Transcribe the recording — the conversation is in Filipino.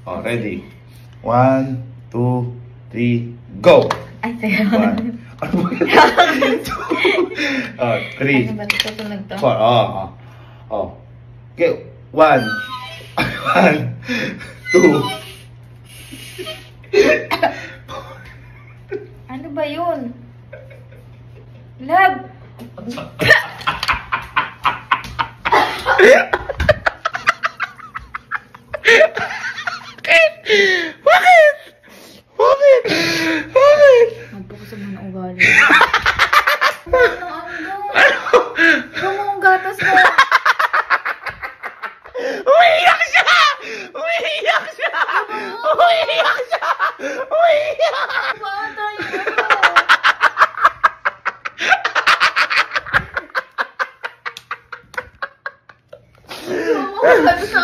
Oh, ready? 1, 2, 3, go! Ay, teka. 1, 3, Ano ba ito? Tutunog to? 4. Oh. Okay. 1, 2. Ano ba yun? Love! Bakit? Magpukusog mo na ugali. Ano ang gatas mo? Umiiyak siya! Patay mo! Ano sa